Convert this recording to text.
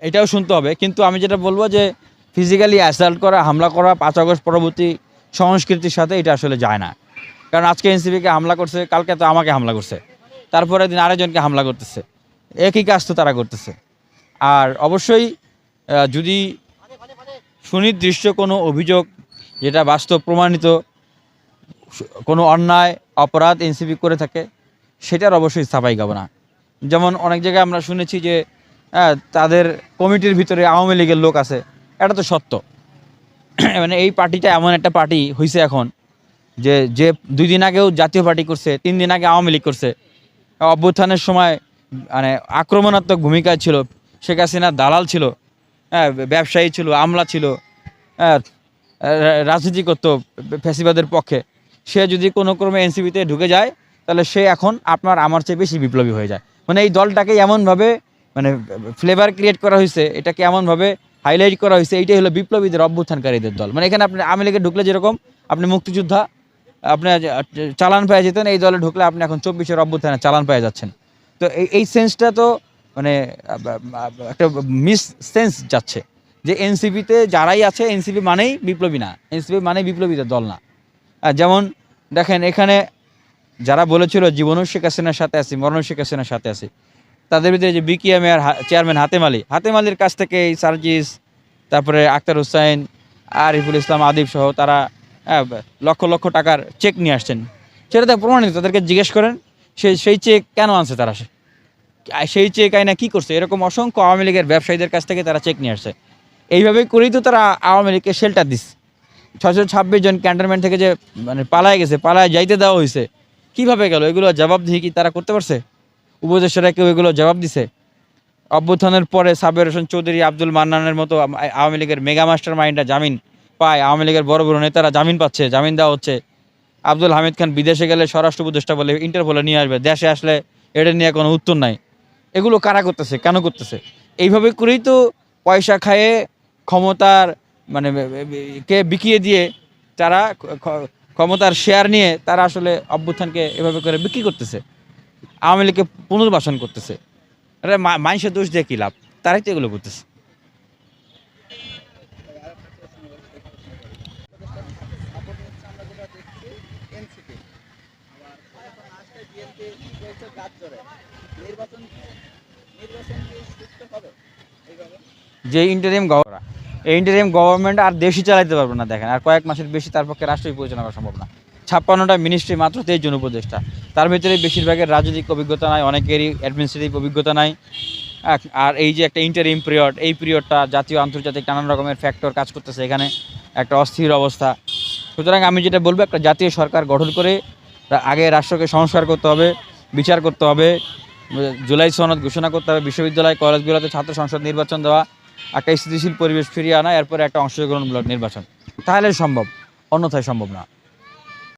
এটাও শুনতে হবে। কিন্তু আমি যেটা বলবো যে ফিজিক্যালি অ্যাসাল্ট করা, হামলা করা 5 আগস্ট পরবর্তী সংস্কৃতির সাথে এটা আসলে যায় না। কারণ আজকে এনসিপিকে হামলা করছে, কালকে তো আমাকে হামলা করছে, তারপরের দিন আরেকজনকে হামলা করতেছে। একই কাজ তো তারা করতেছে। আর অবশ্যই যদি সুনির্দিষ্ট কোনো অভিযোগ, যেটা বাস্তব প্রমাণিত কোনো অন্যায় অপরাধ এনসিপি করে থাকে, সেটার অবশ্যই সাফাই গাবো না। যেমন অনেক জায়গায় আমরা শুনেছি যে তাদের কমিটির ভিতরে আওয়ামী লীগের লোক আছে। এটা তো সত্য। মানে এই পার্টিটা এমন একটা পার্টি হয়েছে এখন, যে যে 2 দিন আগেও জাতীয় পার্টি করছে, 3 দিন আগে আওয়ামী লীগ করছে। অভ্যুত্থানের সময় মানে আক্রমণাত্মক ভূমিকায় ছিল, শেখ হাসিনা দালাল ছিল, হ্যাঁ, ব্যবসায়ী ছিল, আমলা ছিল, হ্যাঁ, রাজনীতি করতো ফ্যাসিবাদের পক্ষে। সে যদি কোনো ক্রমে এনসিপিতে ঢুকে যায়, তাহলে সে এখন আপনার আমার চেয়ে বেশি বিপ্লবী হয়ে যায়। মানে এই দলটাকে এমনভাবে মানে ফ্লেভার ক্রিয়েট করা হয়েছে, এটাকে এমনভাবে হাইলাইট করা হয়েছে, এইটাই হলো বিপ্লবীদের অভ্যুত্থানকারীদের দল। মানে এখানে আপনি আওয়ামী লীগে ঢুকলে যেরকম আপনি মুক্তিযোদ্ধা, আপনি চালান পেয়ে যেতেন, এই দলে ঢুকলে আপনি এখন 24-এর অভ্যুত্থানে চালান পেয়ে যাচ্ছেন। তো এই সেন্সটা তো মানে একটা মিস সেন্স যাচ্ছে যে এনসিপিতে যারাই আছে, এনসিপি মানেই বিপ্লবী না, এনসিপি মানেই বিপ্লবীদের দল না। যেমন দেখেন, এখানে যারা বলেছিল জীবনও শেখ হাসিনার সাথে আছি, মরণও শেখ হাসিনার সাথে আছি, তাদের ভিতরে যে বিকিএমের চেয়ারম্যান হাতেম আলীর কাছ থেকে এই সার্জিস, তারপরে আক্তার হুসাইন, আরিফুল ইসলাম আদিব সহ তারা লক্ষ লক্ষ টাকার চেক নিয়ে আসছেন। সেটা তো প্রমাণিত, তাদেরকে জিজ্ঞেস করেন সেই চেক কেন আনছে তারা, সেই চেক আইনা কী করছে। এরকম অসংখ্য আওয়ামী লীগের ব্যবসায়ীদের কাছ থেকে তারা চেক নিয়ে আসছে। এইভাবে করেই তো তারা আওয়ামী লীগকে শেল্টার দিচ্ছে। 626 জন ক্যান্টনমেন্ট থেকে যে মানে পালায় গেছে, পালায় যাইতে দেওয়া হয়েছে, কীভাবে গেল, এগুলো জবাবদিহি কি তারা করতে পারছে? উপদেষ্টারা কেউ এগুলো জবাব দিছে? অভ্যুত্থানের পরে সাবের হোসেন চৌধুরী, আব্দুল মান্নানের মতো আওয়ামী লীগের মেগা মাস্টার মাইন্ডরা জামিন পায়, আওয়ামী লীগের বড় বড় নেতারা জামিন পাচ্ছে, জামিন দেওয়া হচ্ছে। আব্দুল হামিদ খান বিদেশে গেলে স্বরাষ্ট্র উপদেষ্টা বলে ইন্টারপোলে নিয়ে আসবে, দেশে আসলে এটা নিয়ে কোনো উত্তর নাই। এগুলো কারা করতেছে, কেন করতেছে? এইভাবে করেই তো পয়সা খায়ে ক্ষমতার মানে কে বিকিয়ে দিয়ে তারা ক্ষমতার শেয়ার নিয়ে তারা আসলে অভ্যুত্থানকে এভাবে করে বিক্রি করতেছে, আওয়ামী লীগকে পুনর্বাসন করতেছে। এটা মানুষের দোষ দিয়ে কী লাভ? তারাই তো এগুলো করতেছে। যে ইন্টারিম গভর্নমেন্ট আর দেশই চালাইতে পারবে না। দেখেন, আর কয়েক মাসের বেশি তার পক্ষে রাষ্ট্রই পরিচালনা করা সম্ভব না। 56টা মিনিস্ট্রি, মাত্র 23 জন উপদেষ্টা, তার ভিতরে বেশিরভাগের রাজনৈতিক অভিজ্ঞতা নাই, অনেকেরই অ্যাডমিনিস্ট্রেটিভ অভিজ্ঞতা নাই। আর এই যে একটা ইন্টারিম পিরিয়ড, এই পিরিয়ডটা জাতীয় আন্তর্জাতিক নানান রকমের ফ্যাক্টর কাজ করতেছে, এখানে একটা অস্থির অবস্থা। সুতরাং আমি যেটা বলবো, একটা জাতীয় সরকার গঠন করে আগে রাষ্ট্রকে সংস্কার করতে হবে, বিচার করতে হবে, জুলাই সনদ ঘোষণা করতে হবে, বিশ্ববিদ্যালয় কলেজগুলোতে ছাত্র সংসদ নির্বাচন দেওয়া, একটা স্থিতিশীল পরিবেশ ফিরিয়ে আনা, এরপরে একটা অংশগ্রহণমূলক নির্বাচন, তাহলে সম্ভব, অন্যথায় সম্ভব না।